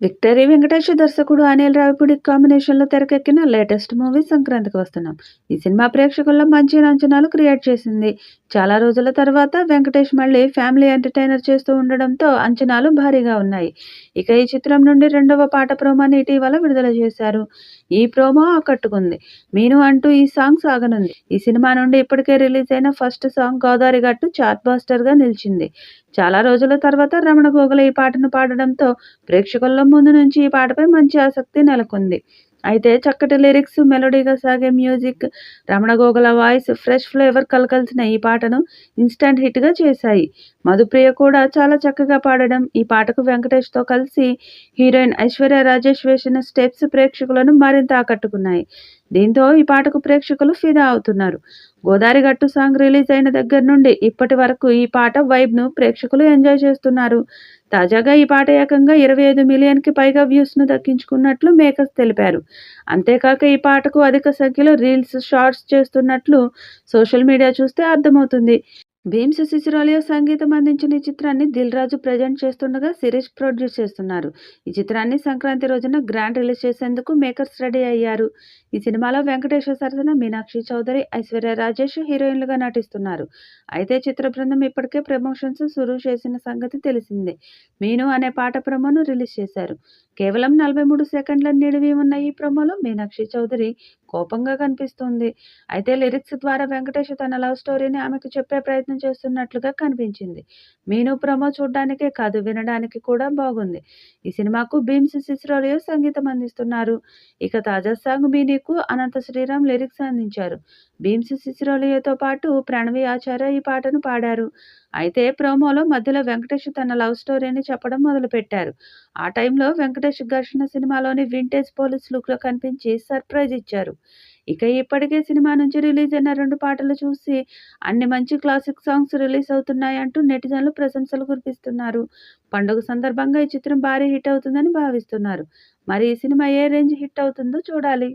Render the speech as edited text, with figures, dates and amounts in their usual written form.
Victory Venkatesh దర్శకుడు అనిల్ రావిపూడి కాంబినేషన్‌లో తెరకెక్కిన లేటెస్ట్ మూవీ 'సంక్రాంతికి వస్తున్నాం'. ఈ సినిమా ప్రేక్షకుల్లో మంచి అంచనాలు క్రియేట్ చేసింది. చాలా రోజుల తర్వాత వెంకటేష్ మళ్ళీ ఫ్యామిలీ ఎంటర్‌టైనర్ చేస్తూ ఉండడంతో అంచనాలు భారీగా ఉన్నాయి. ఇక ఈ చిత్రం నుండి రెండవ పాట ప్రోమోని ఇటీవల విడుదల చేశారు. ఈ ప్రోమో ఆకట్టుకుంది. 'మీను' అంటూ ఈ సాంగ్ సాగనుంది. ఈ సినిమా నుండి ఇప్పటికే రిలీజ్ అయిన ఫస్ట్ సాంగ్ 'గోదారి గట్టు' చార్ట్ బస్టర్‌గా నిలిచింది. చాలా రోజుల తర్వాత రమణ గోగుల ఈ పాటను పాడడంతో ప్రేక్షకుల్లో ముందు నుంచి ఈ పాటపై మంచి ఆసక్తి నెలకొంది. అయితే చక్కటి లిరిక్స్, మెలోడీగా సాగే music, Ramana Gogula voice, fresh flavour కలగలిసిన ఈ పాటను ఇన్‌స్టంట్ హిట్‌గా చేశాయి. మధుప్రియ కూడా చాలా చక్కగా పాడడం, ఈ పాటకు వెంకటేష్‌తో కలిసి హీరోయిన్ ఐశ్వర్య రాజేష్ వేసిన స్టెప్స్ ప్రేక్షకులను మరింత ఆకట్టుకున్నాయి. దీంతో ఈ పాటకు ప్రేక్షకులు ఫిదా అవుతున్నారు. 'గోదారి గట్టు' సాంగ్ రిలీజ్ అయిన దగ్గర నుండి ఇప్పటి వరకు ఈ పాట వైబ్‌ను ప్రేక్షకులు ఎంజాయ్ చేస్తున్నారు. తాజాగా ఈ పాట ఏకంగా 25 మిలియన్‌కి పైగా వ్యూస్‌ను దక్కించుకున్నట్లు మేకర్స్ తెలిపారు. అంతేకాక ఈ పాటకు అధిక సంఖ్యలో రీల్స్, షార్ట్స్ చేస్తున్నట్లు సోషల్ మీడియా చూస్తే అర్థమవుతుంది. భీమ్స్ సిసిరోలియో సంగీతం అందించిన ఈ చిత్రాన్ని దిల్ రాజు ప్రజెంట్ చేస్తుండగా శిరీష్ ప్రొడ్యూస్ చేస్తున్నారు. ఈ చిత్రాన్ని సంక్రాంతి రోజున గ్రాండ్ రిలీజ్ చేసేందుకు మేకర్స్ రెడీ అయ్యారు. ఈ సినిమాలో వెంకటేష్ సరసన మీనాక్షి చౌదరి, ఐశ్వర్య రాజేష్ హీరోయిన్లుగా నటిస్తున్నారు. అయితే చిత్ర బృందం ఇప్పటికే ప్రమోషన్స్ సురు చేసిన సంగతి తెలిసిందే. 'మీను' అనే పాట ప్రోమోను రిలీజ్ చేశారు. కేవలం 43 సెకండ్ల నిడివి ఉన్న ఈ ప్రోమోలో మీనాక్షి చౌదరి కోపంగా కనిపిస్తుంది. అయితే లిరిక్స్ ద్వారా వెంకటేష్ తన లవ్ స్టోరీని ఆమెకు చెప్పే ప్రయత్నం చేస్తున్నట్లుగా కనిపించింది. 'మీను' ప్రోమో చూడ్డానికే కాదు, వినడానికి కూడా బాగుంది. ఈ సినిమాకు భీమ్స్ సిసిరోలియో సంగీతం అందిస్తున్నారు. ఇక తాజా సాంగ్ 'మీనీ'కు అనంత శ్రీరామ్ లిరిక్స్ అందించారు. భీమ్స్ సిసిరోలియోతో పాటు ప్రణవి ఆచార్య ఈ పాటను పాడారు. అయితే ప్రోమోలో మధ్యలో వెంకటేష్ తన లవ్ స్టోరీని చెప్పడం మొదలుపెట్టారు. ఆ టైంలో వెంకటేష్ 'ఘర్షణ' సినిమాలోని వింటేజ్ పోలీస్ లుక్‌లో కనిపించి సర్ప్రైజ్ ఇచ్చారు. ఇక ఇప్పటికే సినిమా నుంచి రిలీజ్ అయిన 2 పాటలు చూసి అన్ని మంచి క్లాసిక్ సాంగ్స్ రిలీజ్ అవుతున్నాయంటూ నెటిజన్లు ప్రశంసలు కురిపిస్తున్నారు. పండుగ సందర్భంగా ఈ చిత్రం భారీ హిట్ అవుతుందని భావిస్తున్నారు. మరి ఈ సినిమా ఏ రేంజ్ హిట్ అవుతుందో చూడాలి.